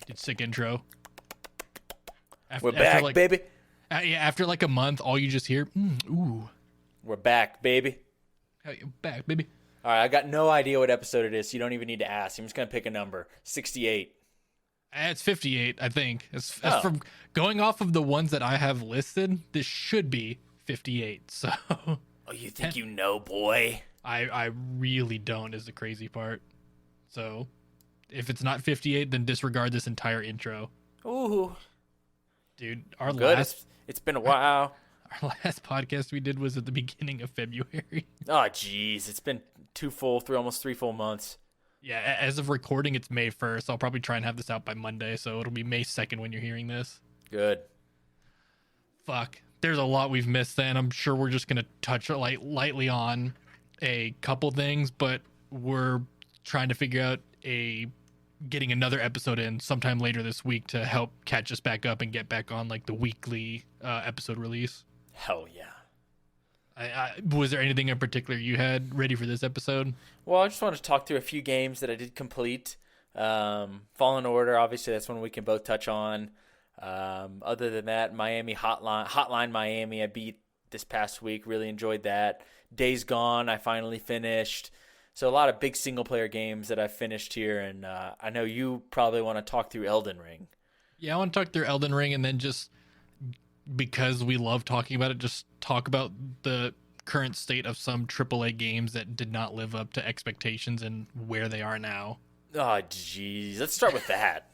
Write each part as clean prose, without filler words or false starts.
It's sick intro. We're back, baby. Yeah, after like a month, all you just hear, ooh. We're back, baby. Back, baby. All right, I got no idea what episode it is, so you don't even need to ask. I'm just going to pick a number. 68. It's 58, I think. As from going off of the ones that I have listed, this should be 58. So. Oh, you think you know, boy? I really don't is the crazy part. So, if it's not 58, then disregard this entire intro. Ooh. Dude, it's been a while. Our last podcast we did was at the beginning of February. Oh, jeez. It's been almost 3 full months. Yeah, as of recording, it's May 1st. I'll probably try and have this out by Monday, so it'll be May 2nd when you're hearing this. Good. Fuck. There's a lot we've missed then. I'm sure we're just going to touch lightly on a couple things, but we're trying to figure out getting another episode in sometime later this week to help catch us back up and get back on like the weekly episode release. Hell yeah. Was there anything in particular you had ready for this episode? Well, I just wanted to talk through a few games that I did complete. Fallen Order, obviously, that's one we can both touch on. Other than that, Hotline Miami, I beat this past week. Really enjoyed that. Days Gone, I finally finished. So a lot of big single-player games that I finished here, and I know you probably want to talk through Elden Ring. Yeah, I want to talk through Elden Ring, and then just because we love talking about it, just talk about the current state of some AAA games that did not live up to expectations and where they are now. Oh, jeez. Let's start with that.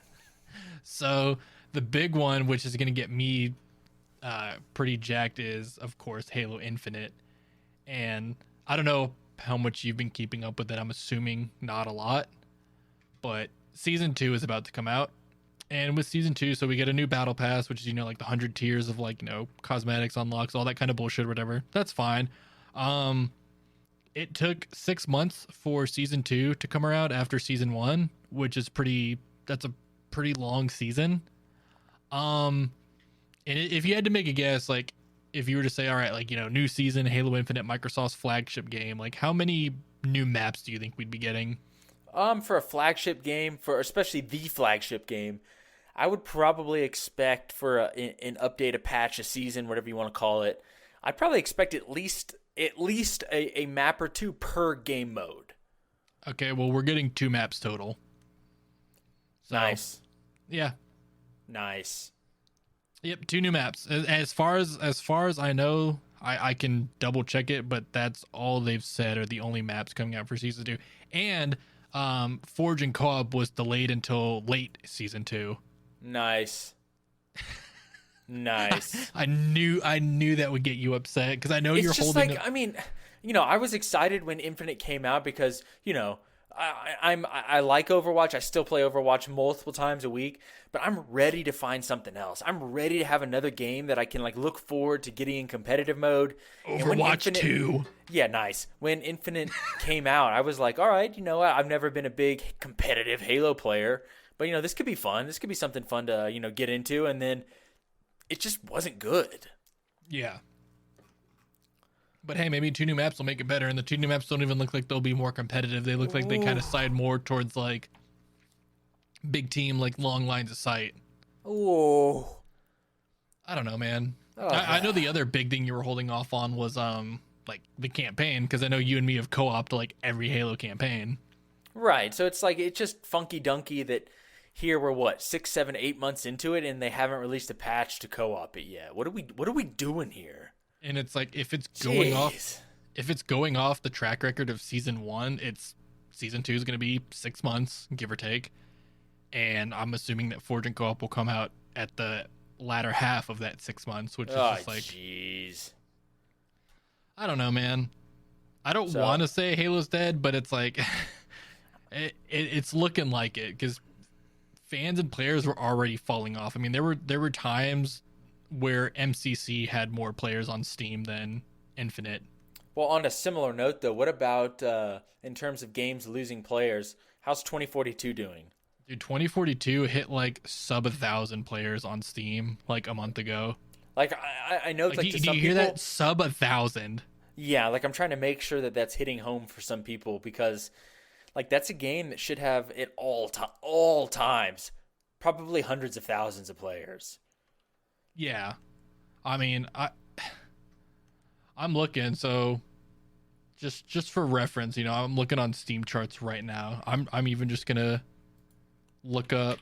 So the big one, which is going to get me pretty jacked, is, of course, Halo Infinite. And I don't know how much you've been keeping up with it. I'm assuming not a lot. But Season 2 is about to come out. And with Season 2, so we get a new battle pass, which is, like the 100 tiers of cosmetics, unlocks, all that kind of bullshit, whatever. That's fine. It took 6 months for Season 2 to come around after Season 1, which is that's a pretty long season. And if you had to make a guess, if you were to say, all right, new season, Halo Infinite, Microsoft's flagship game, how many new maps do you think we'd be getting? For a flagship game, especially the flagship game, I would probably expect for an update, a patch, a season, whatever you want to call it. I'd probably expect at least a map or two per game mode. Okay, well, we're getting 2 maps total. So, nice. Yeah. Nice. Yep, 2 new maps. As far as I know, I can double check it, but that's all they've said are the only maps coming out for Season 2. And Forge and Co-op was delayed until late Season 2. Nice. Nice. I knew that would get you upset because I know you're holding. I was excited when Infinite came out because I like Overwatch. I still play Overwatch multiple times a week, but I'm ready to find something else. I'm ready to have another game that I can look forward to getting in competitive mode. Overwatch 2. Yeah, nice. When Infinite came out, I was like, all right, I've never been a big competitive Halo player, but this could be fun. This could be something fun to get into, and then it just wasn't good. Yeah. But hey, maybe 2 new maps will make it better, and the 2 new maps don't even look like they'll be more competitive. They look like they kind of side more towards big team, long lines of sight. Oh. I don't know, man. I know the other big thing you were holding off on was the campaign, because I know you and me have co-opted every Halo campaign. Right. So it's it's just funky dunky that here we're 6, 7, 8 months into it, and they haven't released a patch to co-op it yet. What are we doing here? And it's if it's going off the track record of Season 1, Season 2 is going to be 6 months, give or take. And I'm assuming that Forge and Co-op will come out at the latter half of that 6 months, which is just jeez. I don't know, man. I don't want to say Halo's dead, but it's it's looking like it, because fans and players were already falling off. I mean, there were times where MCC had more players on Steam than Infinite. Well, on a similar note, though, what about in terms of games losing players? How's 2042 doing? Dude, 2042 hit sub 1,000 players on Steam a month ago. I know, do you hear that? Sub 1,000. Yeah, I'm trying to make sure that that's hitting home for some people, because Like that's a game that should have at all times probably hundreds of thousands of players. Yeah. I mean, I'm looking, so just for reference, I'm looking on Steam charts right now. I'm even just gonna look up.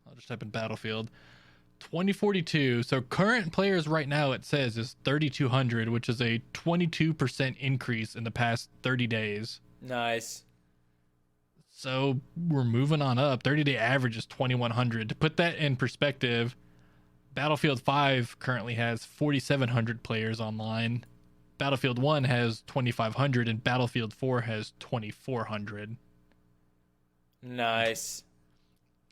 I'll just type in Battlefield 2042. So current players right now, it says, is 3,200, which is a 22% increase in the past 30 days. Nice. So we're moving on up. 30-day average is 2,100. To put that in perspective, Battlefield 5 currently has 4,700 players online. Battlefield 1 has 2,500 and Battlefield 4 has 2,400. Nice.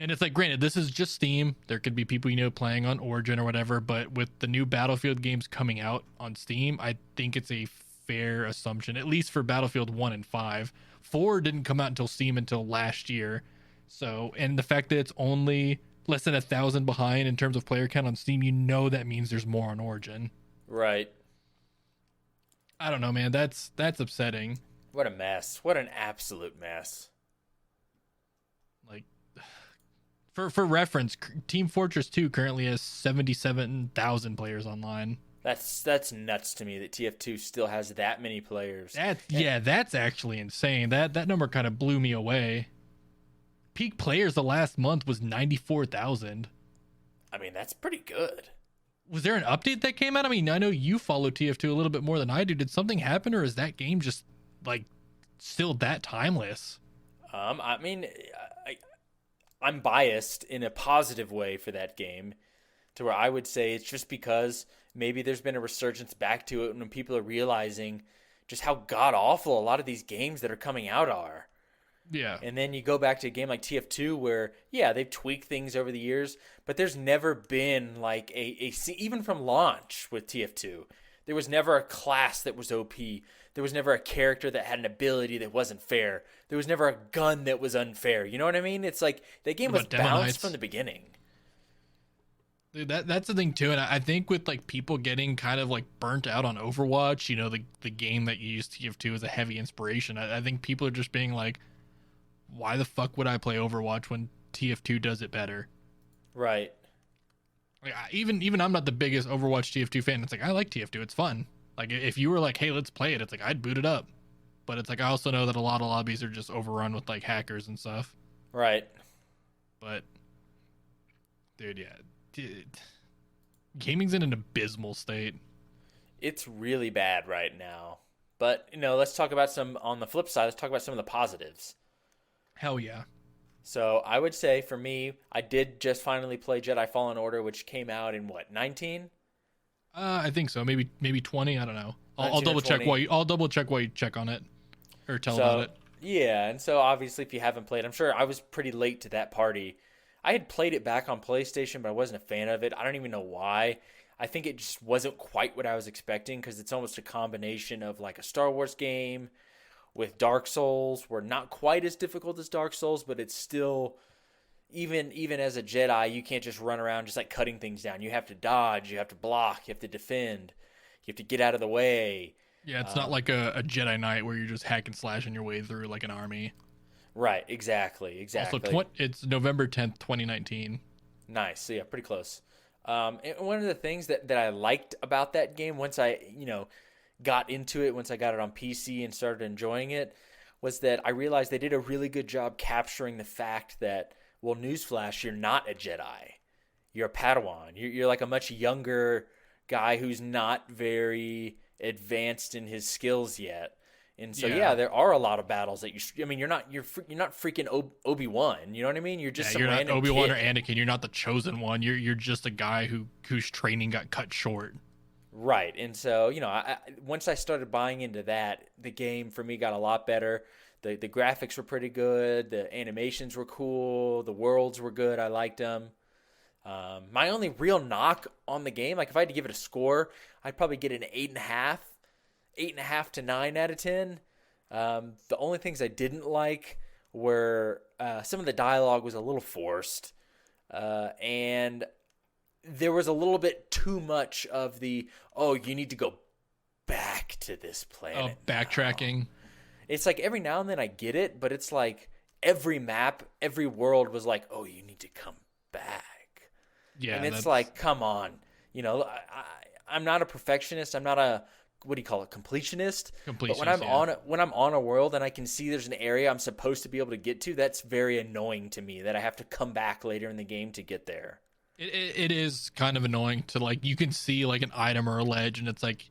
And it's like, granted, this is just Steam. There could be people playing on Origin or whatever, but with the new Battlefield games coming out on Steam, I think it's a fair assumption, at least for Battlefield 1 and 5. 4 didn't come out until Steam until last year. So, and the fact that it's only less than 1,000 behind in terms of player count on Steam, that means there's more on Origin. Right. I don't know, man. That's upsetting. What a mess. What an absolute mess. Like, for reference, Team Fortress 2 currently has 77,000 players online. That's nuts to me that TF2 still has that many players. That's actually insane. That number kind of blew me away. Peak players the last month was 94,000. I mean, that's pretty good. Was there an update that came out? I mean, I know you follow TF2 a little bit more than I do. Did something happen, or is that game just like still that timeless? I mean, I'm biased in a positive way for that game, to where I would say it's just because maybe there's been a resurgence back to it when people are realizing just how god awful a lot of these games that are coming out are. Yeah. And then you go back to a game like TF2 where, yeah, they've tweaked things over the years, but there's never been like even from launch with TF2, there was never a class that was OP. There was never a character that had an ability that wasn't fair. There was never a gun that was unfair. You know what I mean? It's like that game was balanced from the beginning. Dude, that's the thing too, and I think with like people getting kind of like burnt out on Overwatch, the game that you used TF2 as a heavy inspiration. I think people are just being like, why the fuck would I play Overwatch when TF2 does it better? Right. Like, even I'm not the biggest Overwatch TF2 fan. It's like, I like TF2. It's fun. Like, if you were like, hey, let's play it, it's like, I'd boot it up. But it's like, I also know that a lot of lobbies are just overrun with like hackers and stuff. Right. But, dude, yeah. Gaming's in an abysmal state. It's really bad right now. But, let's talk about on the flip side, let's talk about some of the positives. Hell yeah. So I would say for me, I did just finally play Jedi Fallen Order, which came out in what, 19? I think so. Maybe 20. I don't know. I'll 19 or double check 20. I'll double check while you check on it or tell about it. Yeah, and so obviously if you haven't played, I'm sure I was pretty late to that party. I had played it back on PlayStation, but I wasn't a fan of it. I don't even know why. I think it just wasn't quite what I was expecting because it's almost a combination of like a Star Wars game with Dark Souls. We're not quite as difficult as Dark Souls, but it's still, even as a Jedi, you can't just run around just like cutting things down. You have to dodge, you have to block, you have to defend, you have to get out of the way. Yeah, it's not like a Jedi Knight where you're just hack and slashing your way through like an army. Right, exactly. Also, it's November 10th, 2019. Nice. So yeah, pretty close. And one of the things that I liked about that game once I, got into it, once I got it on PC and started enjoying it, was that I realized they did a really good job capturing the fact that, well, newsflash, you're not a Jedi. You're a Padawan. You're like a much younger guy who's not very advanced in his skills yet. And so, yeah, there are a lot of battles that you're not freaking Obi-Wan. You know what I mean? You're just some random kid. You're not Obi-Wan or Anakin. You're not the chosen one. You're just a guy whose training got cut short. Right. And so, once I started buying into that, the game for me got a lot better. The graphics were pretty good. The animations were cool. The worlds were good. I liked them. My only real knock on the game, like if I had to give it a score, I'd probably get an 8.5 to 9 out of 10. The only things I didn't like were some of the dialogue was a little forced. And there was a little bit too much of the, you need to go back to this planet. Backtracking. It's like every now and then I get it, but it's like every map, every world was like, oh, you need to come back. Yeah, And it's that's like, come on. I'm not a perfectionist. I'm not a, what do you call it, completionist. But when completionist. Yeah. when I'm on a world and I can see there's an area I'm supposed to be able to get to, that's very annoying to me that I have to come back later in the game to get there. It is kind of annoying to like, you can see like an item or a ledge, and it's like,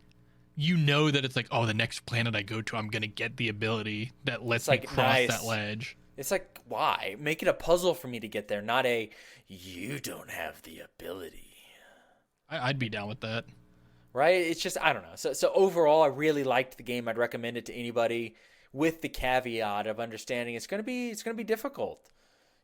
you know that it's like, oh, the next planet I go to, I'm gonna get the ability that lets It's me like cross nice. that ledge. It's like, why? Make it a puzzle for me to get there, not a you don't have the ability. I'd be down with that. Right? It's just, I don't know. So overall, I really liked the game. I'd recommend it to anybody, with the caveat of understanding it's gonna be difficult.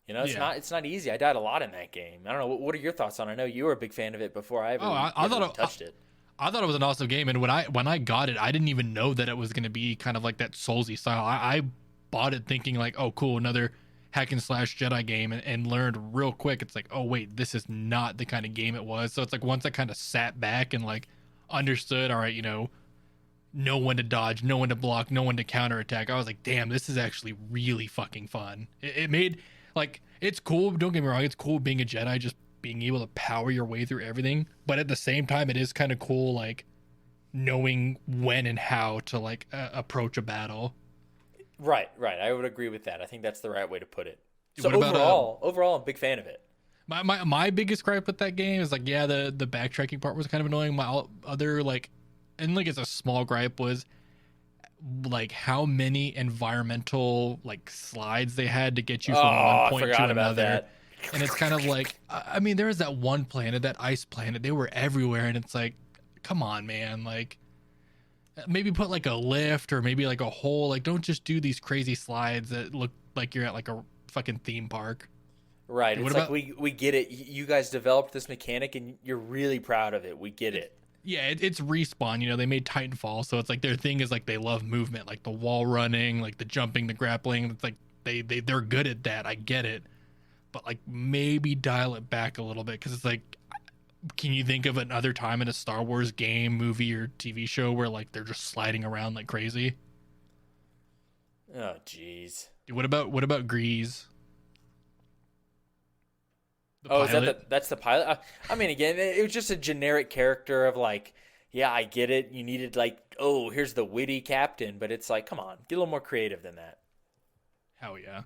It's Yeah. not easy. I died a lot in that game. I don't know. What are your thoughts on it? I know you were a big fan of it before I ever, I thought touched it. I thought it was an awesome game, and when I got it, I didn't even know that it was gonna be kind of like that Soulsy style. I bought it thinking like, oh, cool, another hack and slash Jedi game, and learned real quick. It's like, oh wait, this is not the kind of game it was. So it's like once I kind of sat back and like understood, all right, know when to dodge, know when to block, know when to counterattack. I was like, damn, this is actually really fucking fun. It made like, it's cool. Don't get me wrong, it's cool being a Jedi, just being able to power your way through everything. But at the same time, it is kind of cool, like knowing when and how to like approach a battle. Right. I would agree with that. I think that's the right way to put it. So What about overall, I'm a big fan of it. my biggest gripe with that game is like, yeah, the backtracking part was kind of annoying. My other like, and like it's a small gripe, was like how many environmental like slides they had to get you from one point to another. That. And it's kind of like, I mean, there was that one planet, that ice planet, they were everywhere, and it's like, come on, man, like maybe put like a lift or maybe like a hole, like don't just do these crazy slides that look like you're at like a fucking theme park. Right. What It's about, like we get it. You guys developed this mechanic and you're really proud of it. We get it. yeah, it's Respawn, they made Titanfall, so it's like their thing is like they love movement, like the wall running, like the jumping, the grappling. It's like they're good at that. I get it. But like maybe dial it back a little bit, because it's like, can you think of another time in a Star Wars game, movie, or TV show where like they're just sliding around like crazy? Oh, jeez. What about Grease? The Oh, pilot? that's the pilot? I mean, again, it was just a generic character of like, yeah, I get it. You needed like, oh, here's the witty captain, but it's like, come on, get a little more creative than that. Hell yeah.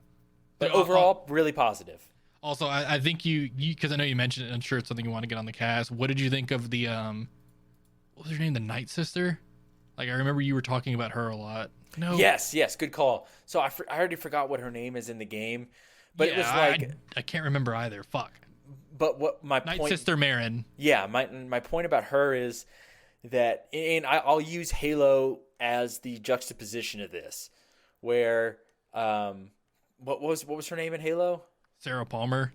But overall, really positive. Also, I think you because I know you mentioned it, I'm sure it's something you want to get on the cast. What did you think of the what was her name, the Night Sister? Like, I remember you were talking about her a lot. No. Yes, good call. So I already forgot what her name is in the game, but yeah, it was like, I can't remember either. Fuck. but what my Night point, Sister Marin. yeah, my point about her is that, and I'll use Halo as the juxtaposition of this, where what was her name in Halo? Sarah Palmer.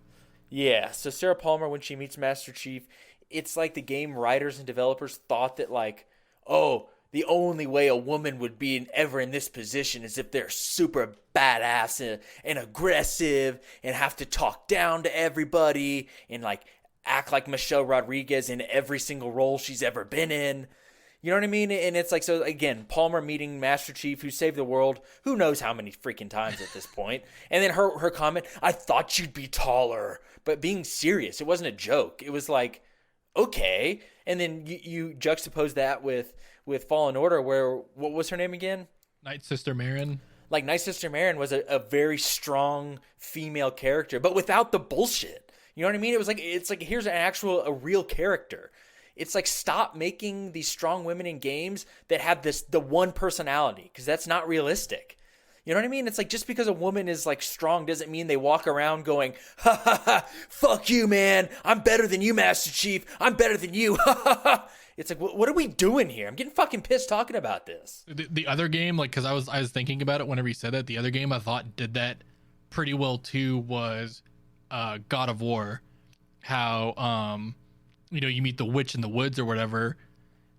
Yeah, so Sarah Palmer, when she meets Master Chief, it's like the game writers and developers thought that like, oh, the only way a woman would be ever in this position is if they're super badass and aggressive and have to talk down to everybody and like act like Michelle Rodriguez in every single role she's ever been in. You know what I mean? And it's like, so again, Palmer meeting Master Chief, who saved the world, who knows how many freaking times at this point. And then her comment, I thought you'd be taller. But being serious, it wasn't a joke. It was like, okay. And then you juxtapose that with Fallen Order, where, what was her name again? Night Sister Marin. Like, Night Sister Marin was a very strong female character, but without the bullshit. You know what I mean? It's like here's a real character. It's like, stop making these strong women in games that have the one personality, because that's not realistic. You know what I mean? It's like, just because a woman is like strong doesn't mean they walk around going, ha ha ha, fuck you, man. I'm better than you, Master Chief. I'm better than you. Ha ha ha. It's like, what are we doing here? I'm getting fucking pissed talking about this. The other game, like, because I was thinking about it whenever you said that. The other game I thought did that pretty well too was God of War. How you meet the witch in the woods or whatever,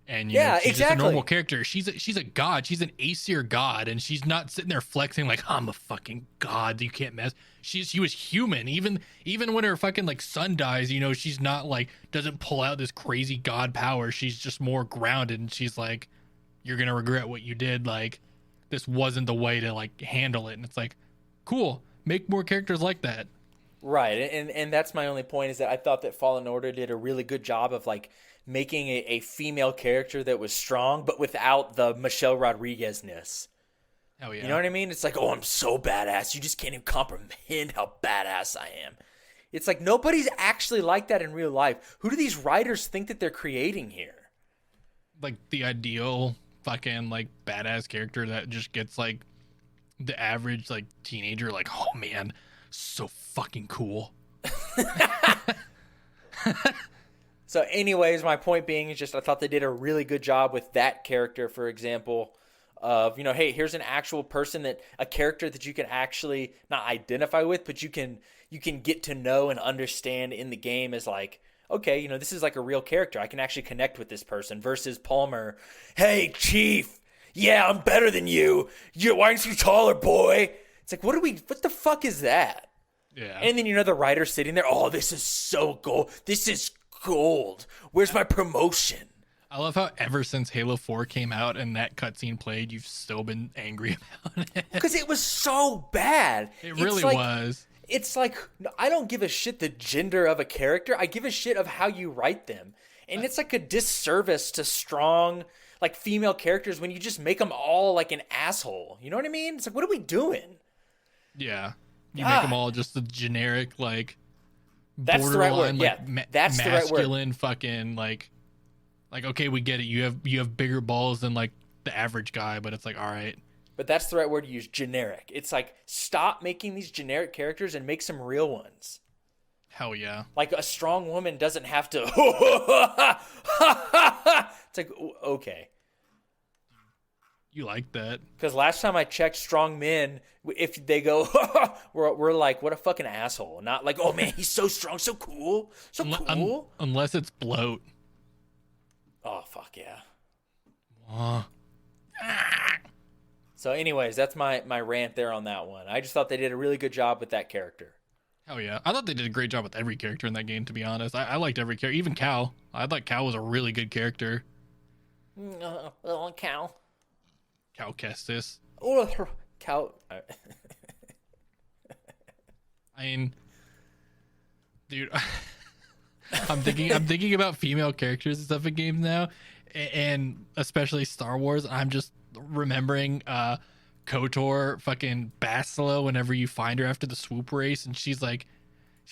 and she's exactly. just a normal character. She's a god. She's an Aesir god, and she's not sitting there flexing like, I'm a fucking god, you can't mess. She was human. Even when her fucking like son dies, she's not like, doesn't pull out this crazy god power. She's just more grounded, and she's like, you're gonna regret what you did. Like, this wasn't the way to like handle it. And it's like, cool, make more characters like that. Right, and that's my only point, is that I thought that Fallen Order did a really good job of like making a female character that was strong, but without the Michelle Rodriguez-ness. Hell yeah. You know what I mean? It's like, oh, I'm so badass. You just can't even comprehend how badass I am. It's like nobody's actually like that in real life. Who do these writers think that they're creating here? Like the ideal fucking like badass character that just gets like the average like teenager like, oh man, so fucking cool. So anyways, my point being is just I thought they did a really good job with that character, for example, of, you know, hey, here's an actual person, that a character that you can actually not identify with, but you can get to know and understand in the game as like, okay, you know, this is like a real character. I can actually connect with this person versus Palmer. Hey, Chief. Yeah, I'm better than you. Why aren't you taller, boy? It's like, what the fuck is that? Yeah. And then, you know, the writer sitting there, oh, this is so gold. This is gold. Where's my promotion? I love how ever since Halo 4 came out and that cutscene played, you've still been angry about it. Because it was so bad. It really was. It's like, I don't give a shit the gender of a character. I give a shit of how you write them. And it's like a disservice to strong, like, female characters when you just make them all like an asshole. You know what I mean? It's like, what are we doing? Yeah. You make them all just the generic, like, that's the right word. Like, yeah, that's the right word. Masculine fucking, like, okay, we get it. You have bigger balls than, like, the average guy, but it's like, all right. But that's the right word to use, generic. It's like, stop making these generic characters and make some real ones. Hell yeah. Like, a strong woman doesn't have to... It's like, okay. You like that. Because last time I checked, strong men, if they go, we're like, what a fucking asshole. Not like, oh man, he's so strong, so cool, so cool. Unless it's bloat. Oh, fuck yeah. Ah. So anyways, that's my rant there on that one. I just thought they did a really good job with that character. Hell yeah. I thought they did a great job with every character in that game, to be honest. I liked every character. Even Cal. I thought Cal was a really good character. Cal. Cal Kestis. Oh, Cal. I mean, dude, I'm thinking about female characters and stuff in games now, and especially Star Wars. I'm just remembering KOTOR fucking Bastila whenever you find her after the swoop race, and she's like,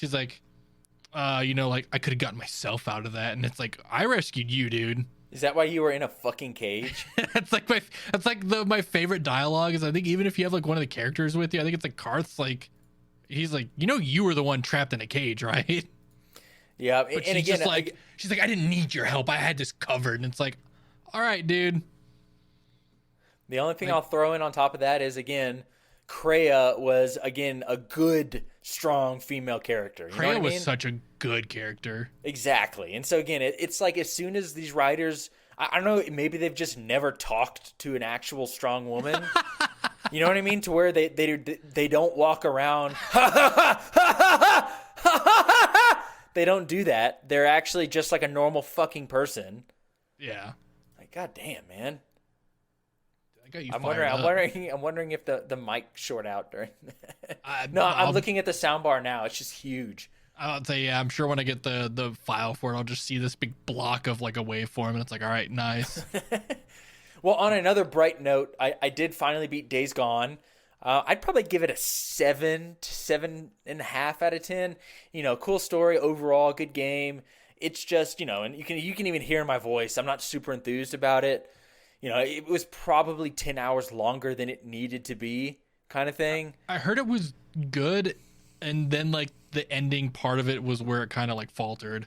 you know, like, I could have gotten myself out of that, and it's like, I rescued you, dude. Is that why you were in a fucking cage? That's like my favorite dialogue is, I think, even if you have like one of the characters with you, I think it's like Karth's like, he's like, you know, you were the one trapped in a cage, right? Yeah, but and she's again, just like, she's like, I didn't need your help. I had this covered, and it's like, all right, dude. The only thing I'll throw in on top of that is, again, Kreia was, again, a good, strong female character. You know what I mean? Was such a good character. Exactly. And so, again, it's like, as soon as these writers, I don't know, maybe they've just never talked to an actual strong woman. You know what I mean? To where they don't walk around. They don't do that. They're actually just like a normal fucking person. Yeah. Like, God damn, man. I'm wondering if the mic short out during that. No, I'm looking at the soundbar now. It's just huge. I'll say, yeah, I'm sure when I get the file for it, I'll just see this big block of like a waveform, and it's like, all right, nice. Well, on another bright note, I did finally beat Days Gone. I'd probably give it a 7 to 7.5 out of 10. You know, cool story overall, good game. It's just, you know, and you can even hear my voice. I'm not super enthused about it. You know, it was probably 10 hours longer than it needed to be, kind of thing. I heard it was good, and then like the ending part of it was where it kind of like faltered.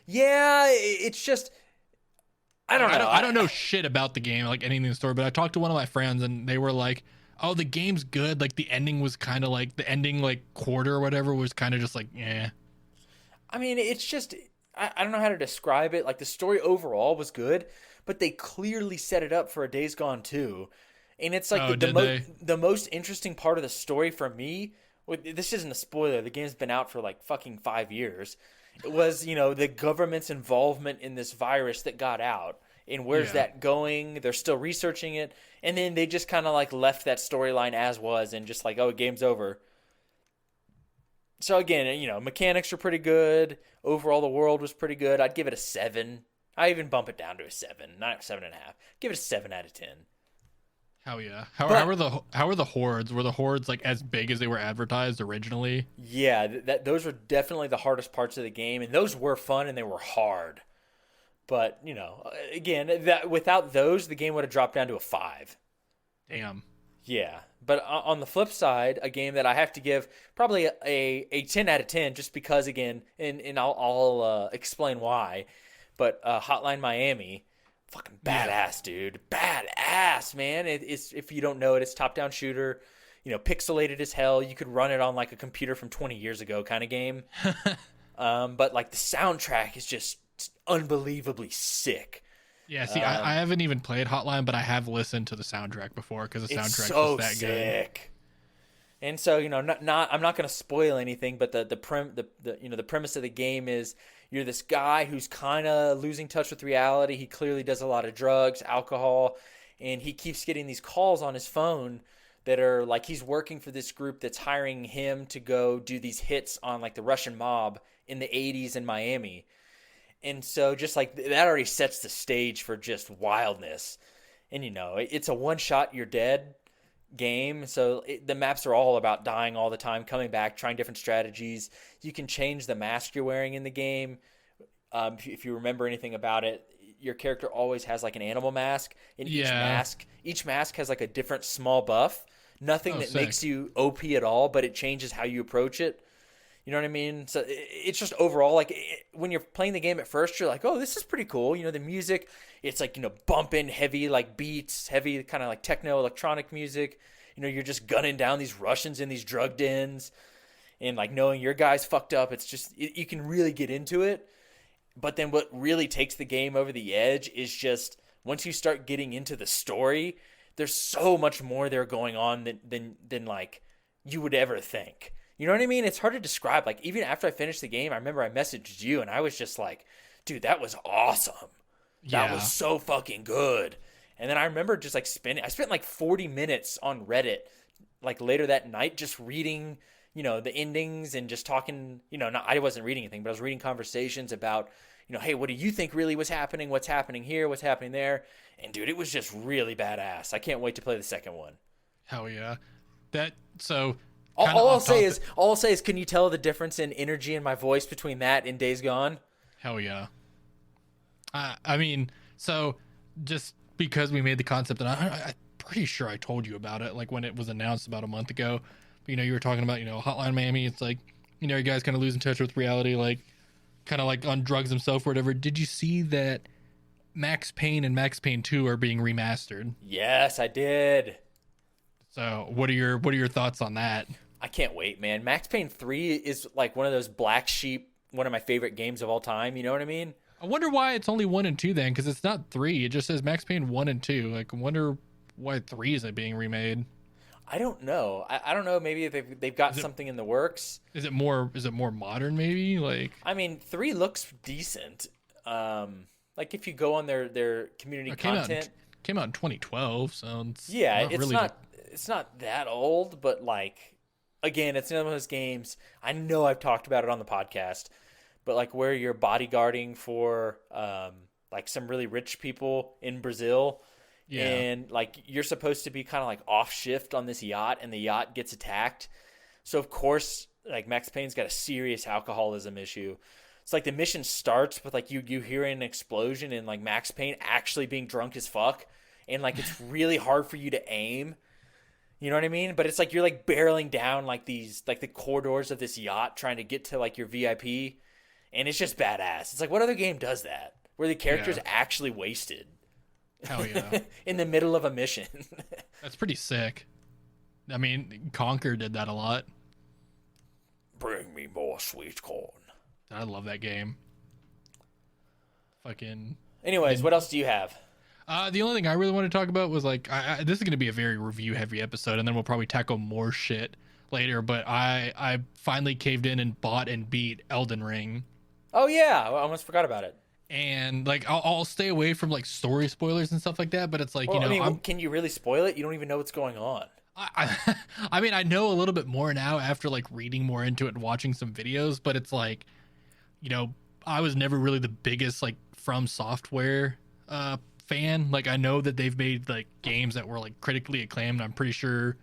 Yeah, it's just, I don't know. I don't know shit about the game, like anything in the story, but I talked to one of my friends, and they were like, oh, the game's good. Like the ending was kind of like, the ending like quarter or whatever was kind of just like, eh. I mean, it's just, I don't know how to describe it. Like, the story overall was good, but they clearly set it up for a Days Gone 2. And it's like the most interesting part of the story for me, this isn't a spoiler, the game's been out for like fucking 5 years. It was, you know, the government's involvement in this virus that got out. and where's Yeah. that going? They're still researching it, and then they just kind of like left that storyline as was, and just like, oh, game's over. So again, mechanics are pretty good. Overall, the world was pretty good. I'd give it a 7. I even bump it down to a 7, not 7.5. Give it a 7 out of 10. Hell yeah. But How are the hordes? Were the hordes like as big as they were advertised originally? yeah, those were definitely the hardest parts of the game, and those were fun and they were hard. But again, that without those, the game would have dropped down to a 5. Damn. Yeah, but on the flip side, a game that I have to give probably a 10 out of 10, just because again, and I'll explain why. But Hotline Miami, fucking badass, dude, badass, man. It's, if you don't know it, it's top down shooter, pixelated as hell. You could run it on like a computer from 20 years ago, kind of game. But like the soundtrack is just unbelievably sick. Yeah, see, I haven't even played Hotline, but I have listened to the soundtrack before because the soundtrack's so just that sick. Good. And so I'm not going to spoil anything, but the premise of the game is you're this guy who's kind of losing touch with reality. He clearly does a lot of drugs, alcohol, and he keeps getting these calls on his phone that are like he's working for this group that's hiring him to go do these hits on like the Russian mob in the 80s in Miami. And so just like that already sets the stage for just wildness. And it's a one shot you're dead game. So the maps are all about dying all the time, coming back, trying different strategies. You can change the mask you're wearing in the game. If you remember anything about it, your character always has like an animal mask. And each mask has like a different small buff. Nothing that makes you OP at all, but it changes how you approach it. You know what I mean? So it's just overall, like, when you're playing the game at first, you're like, oh, this is pretty cool. The music, it's like, bumping heavy, like, beats, heavy kind of like techno electronic music. You're just gunning down these Russians in these drug dens and, like, knowing your guy's fucked up. It's just, you can really get into it. But then what really takes the game over the edge is just once you start getting into the story, there's so much more there going on than like, you would ever think. You know what I mean? It's hard to describe. Like, even after I finished the game, I remember I messaged you, and I was just like, dude, that was awesome. That was so fucking good. And then I remember just, like, I spent, like, 40 minutes on Reddit, like, later that night just reading, the endings and just talking, I wasn't reading anything, but I was reading conversations about, hey, what do you think really was happening? What's happening here? What's happening there? And, dude, it was just really badass. I can't wait to play the second one. Hell yeah. So... All I'll say is, can you tell the difference in energy in my voice between that and Days Gone? Hell yeah. I mean, so just because we made the concept, and I'm pretty sure I told you about it, like when it was announced about a month ago. But, you were talking about, Hotline Miami. It's like, you guys kind of losing touch with reality, like kind of like on drugs himself or whatever. Did you see that Max Payne and Max Payne 2 are being remastered? Yes, I did. So what are your thoughts on that? I can't wait, man. Max Payne 3 is like one of those black sheep, one of my favorite games of all time. You know what I mean? I wonder why it's only 1 and 2 then, because it's not 3. It just says Max Payne 1 and 2. Like, I wonder why 3 isn't being remade. I don't know. I don't know. Maybe they've got something in the works. Is it more modern? Maybe like. I mean, 3 looks decent. Like if you go on their community content. Came out in 2012, so it's not that old, but like. Again, it's another one of those games. I know I've talked about it on the podcast, but like where you're bodyguarding for like some really rich people in Brazil, and like you're supposed to be kind of like off shift on this yacht, and the yacht gets attacked. So of course, like Max Payne's got a serious alcoholism issue. It's like the mission starts with like you hearing an explosion and like Max Payne actually being drunk as fuck, and like it's really hard for you to aim. You know what I mean? But it's like you're like barreling down like these like the corridors of this yacht trying to get to like your VIP, and it's just badass. It's like, what other game does that where the character's actually wasted? Hell yeah! In the middle of a mission. That's pretty sick. I mean, Conker did that a lot. Bring me more sweet corn. I love that game. Fucking. Anyways, what else do you have? The only thing I really want to talk about was like, this is going to be a very review heavy episode, and then we'll probably tackle more shit later. But I finally caved in and bought and beat Elden Ring. Oh yeah, I almost forgot about it. And like I'll stay away from like story spoilers and stuff like that, but it's like, Well, I mean, I'm can you really spoil it? You don't even know what's going on. I mean, I know a little bit more now after like reading more into it and watching some videos, but it's like, you know, I was never really the biggest like From Software fan. Like I know that they've made like games that were like critically acclaimed. I'm pretty sure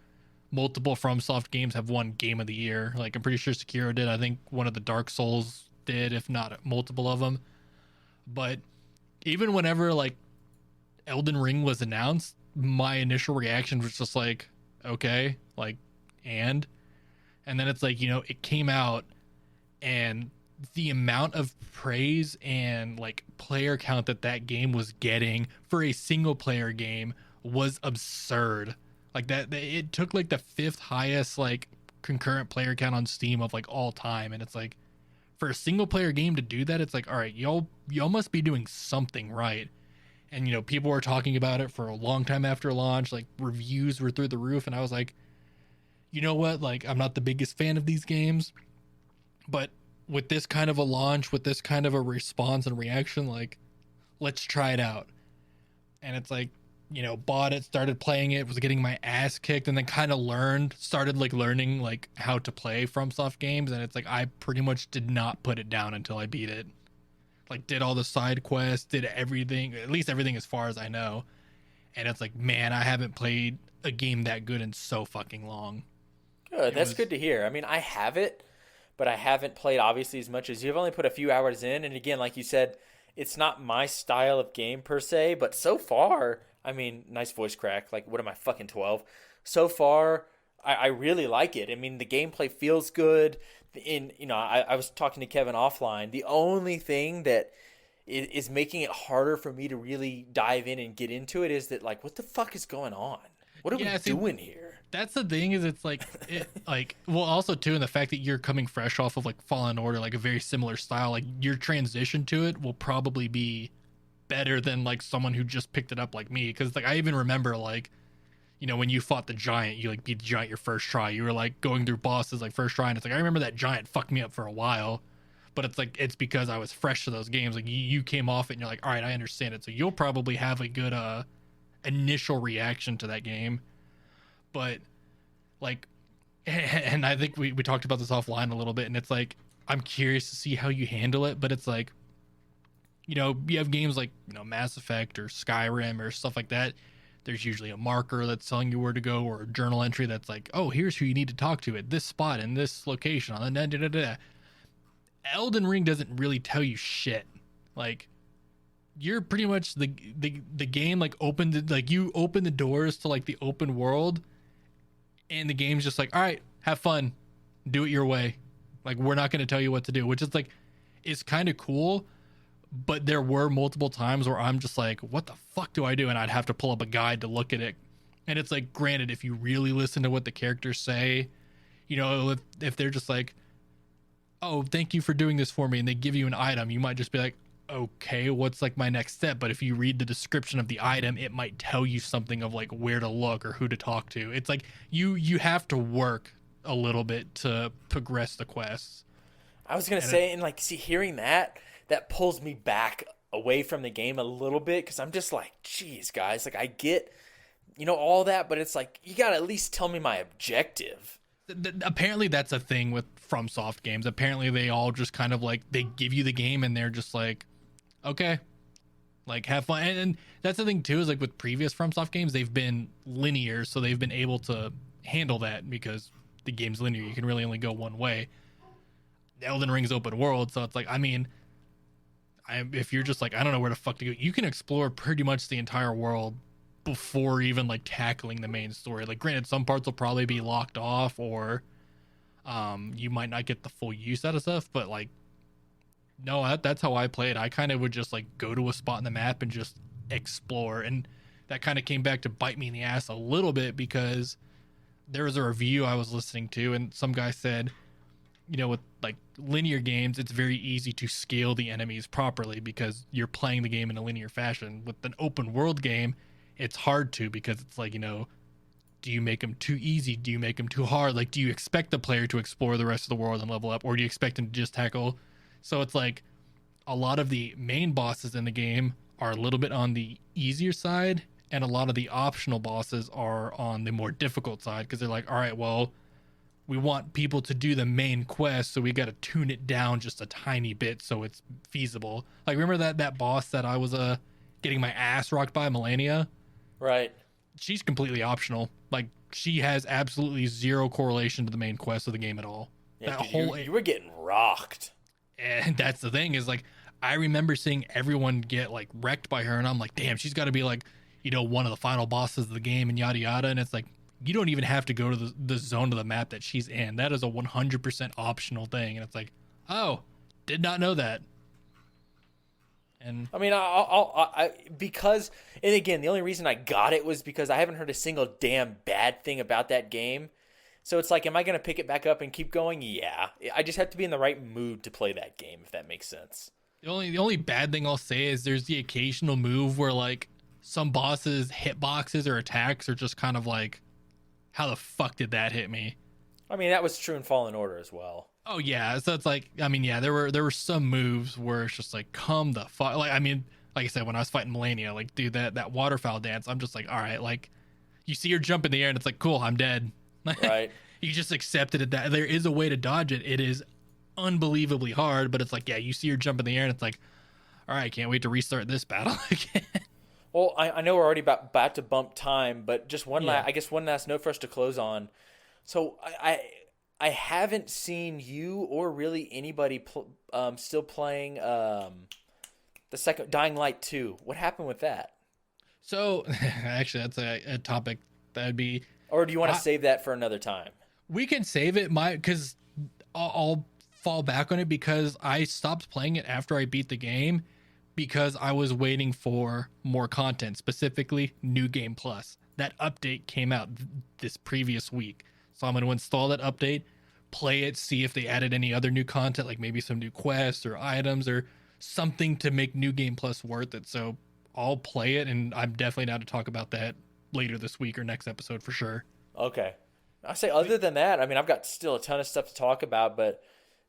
multiple FromSoft games have won Game of the Year. Like I'm pretty sure Sekiro did. I think one of the Dark Souls did, if not multiple of them. But even whenever like Elden Ring was announced, my initial reaction was just like, okay, like, and then it's like, it came out, and the amount of praise and like player count that that game was getting for a single player game was absurd. Like it took like the fifth highest like concurrent player count on Steam of like all time, and it's like for a single player game to do that, it's like, all right, y'all must be doing something right. And people were talking about it for a long time after launch. Like reviews were through the roof, and I was like, you know what? Like I'm not the biggest fan of these games, but with this kind of a launch, with this kind of a response and reaction, like let's try it out. And it's like, bought it, started playing it, was getting my ass kicked, and then kind of started like learning like how to play FromSoft games. And it's like I pretty much did not put it down until I beat it. Like did all the side quests, did everything, at least everything as far as I know. And it's like, man, I haven't played a game that good in so fucking long. Good. It That's was good to hear. I mean, I have it, but I haven't played obviously as much as you've only put a few hours in. And again, like you said, it's not my style of game per se, but so far, I mean, nice voice crack. Like, what am I, fucking 12? So far, I really like it. I mean, the gameplay feels good. I was talking to Kevin offline. The only thing that is making it harder for me to really dive in and get into it is that, like, what the fuck is going on? What are we Yeah, see, doing here? that's the thing, is it's like well, also too, in the fact that you're coming fresh off of like Fallen Order, like a very similar style, like your transition to it will probably be better than like someone who just picked it up like me. Because like I even remember like, when you fought the giant, you like beat the giant your first try, you were like going through bosses like first try, and it's like I remember that giant fucked me up for a while. But it's like it's because I was fresh to those games. Like you came off it and you're like, all right, I understand it. So you'll probably have a good initial reaction to that game. But like, and I think we talked about this offline a little bit, and it's like I'm curious to see how you handle it. But it's like, you have games like Mass Effect or Skyrim or stuff like that. There's usually a marker that's telling you where to go, or a journal entry that's like, oh, here's who you need to talk to at this spot in this location on the da, da, da. Elden Ring doesn't really tell you shit. Like you're pretty much the game like opened like you open the doors to like the open world, and the game's just like, all right, have fun, do it your way. Like we're not going to tell you what to do, which is like is kind of cool. But there were multiple times where I'm just like, what the fuck do I do? And I'd have to pull up a guide to look at it. And it's like, granted, if you really listen to what the characters say, if they're just like, oh, thank you for doing this for me, and they give you an item, you might just be like, okay, what's like my next step? But if you read the description of the item, it might tell you something of like where to look or who to talk to. It's like you have to work a little bit to progress the quests. I was gonna And say, and like, see, hearing that pulls me back away from the game a little bit because I'm just like, geez, guys, like I get, all that, but it's like you gotta at least tell me my objective. apparently that's a thing with FromSoft games. Apparently they all just kind of like they give you the game and they're just like, okay, like have fun. And that's the thing too, is like with previous FromSoft games, they've been linear, so they've been able to handle that because the game's linear. You can really only go one way. Elden Ring's open world, so it's like, I mean, if you're just like, I don't know where the fuck to go, you can explore pretty much the entire world before even like tackling the main story. Like granted, some parts will probably be locked off, or you might not get the full use out of stuff, but like no, that's how I played. I kind of would just like go to a spot in the map and just explore, and that kind of came back to bite me in the ass a little bit because there was a review I was listening to, and some guy said, with like linear games, it's very easy to scale the enemies properly because you're playing the game in a linear fashion. With an open world game, it's hard to, because it's like, do you make them too easy? Do you make them too hard? Like, do you expect the player to explore the rest of the world and level up, or do you expect them to just tackle? So it's like, a lot of the main bosses in the game are a little bit on the easier side, and a lot of the optional bosses are on the more difficult side because they're like, all right, well, we want people to do the main quest, so we got to tune it down just a tiny bit so it's feasible. Like, remember that boss that I was getting my ass rocked by, Melania? Right. She's completely optional. Like, she has absolutely zero correlation to the main quest of the game at all. Yeah, That dude, whole you were getting rocked. And that's the thing is, like, I remember seeing everyone get like wrecked by her, and I'm like, damn, she's got to be like, one of the final bosses of the game and yada yada. And it's like, you don't even have to go to the zone of the map that she's in. That is a 100% optional thing. And it's like, oh, did not know that. And I mean, I because, and again, the only reason I got it was because I haven't heard a single damn bad thing about that game. So it's like, am I going to pick it back up and keep going? Yeah. I just have to be in the right mood to play that game, if that makes sense. the only bad thing I'll say is there's the occasional move where like some bosses' hitboxes or attacks are just kind of like, how the fuck did that hit me? I mean, that was true in Fallen Order as well. Oh yeah, so it's like, I mean, yeah, there were some moves where it's just like, come the fuck, like, I mean, like I said, when I was fighting Melania, like, dude, that waterfowl dance, I'm just like, all right, like, you see her jump in the air and it's like, cool, I'm dead. Right. You just accepted it that there is a way to dodge it. It is unbelievably hard, but it's like, yeah, you see her jump in the air and it's like, all right, can't wait to restart this battle again. Well, I know we're already about to bump time, but just one Yeah. one last note for us to close on. So I haven't seen you or really anybody still playing the second Dying Light 2. What happened with that? So actually, that's a topic that'd be. Or do you want to save that for another time? We can save it, because I'll fall back on it because I stopped playing it after I beat the game because I was waiting for more content, specifically New Game Plus. That update came out this previous week. So I'm going to install that update, play it, see if they added any other new content, like maybe some new quests or items or something to make New Game Plus worth it. So I'll play it, and I'm definitely down to talk about that later this week or next episode for sure. Okay. I say other than that, I mean, I've got still a ton of stuff to talk about, but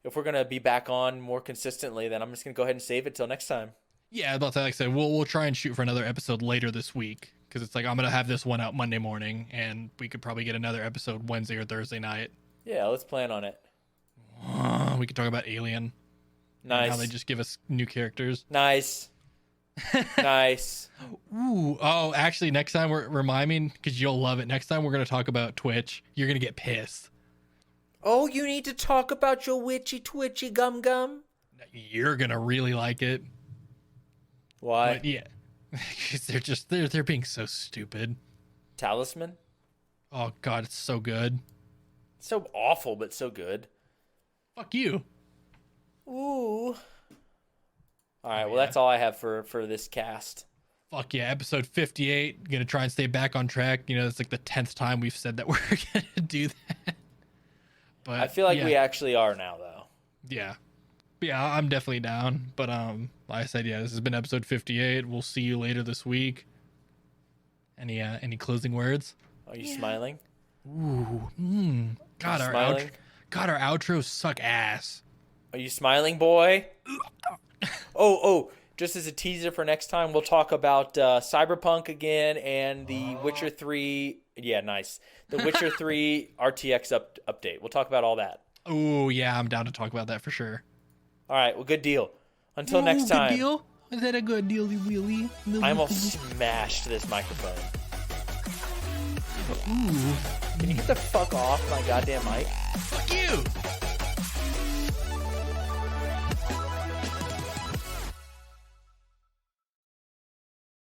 if we're going to be back on more consistently, then I'm just going to go ahead and save it till next time. Yeah, about that, like I said, we'll try and shoot for another episode later this week because it's like I'm going to have this one out Monday morning, and we could probably get another episode Wednesday or Thursday night. Yeah, let's plan on it. We could talk about Alien. Nice. How they just give us new characters. Nice. Nice. Ooh. Oh, actually, next time remind me because you'll love it. Next time we're going to talk about Twitch. You're going to get pissed. Oh, you need to talk about your witchy twitchy gum gum? You're going to really like it. Why? But yeah. Because they're being so stupid. Talisman? Oh, God, it's so good. So awful, but so good. Fuck you. Ooh. All right, well, yeah. that's all I have for this cast. Fuck yeah, episode 58. Gonna try and stay back on track. It's like the 10th time we've said that we're gonna do that. But I feel like yeah. we actually are now, though. Yeah. But yeah, I'm definitely down. But like I said, yeah, this has been episode 58. We'll see you later this week. Any closing words? Are you smiling? Ooh. God, our smiling? our outros suck ass. Are you smiling, boy? Oh, just as a teaser for next time, we'll talk about Cyberpunk again and the Witcher 3. Yeah, nice. The Witcher 3 RTX update. We'll talk about all that. Oh, yeah, I'm down to talk about that for sure. All right, well, good deal. Until next time. Good deal? Is that a good deal, Willie? I almost smashed this microphone. Ooh. Can you get the fuck off my goddamn mic? Fuck you!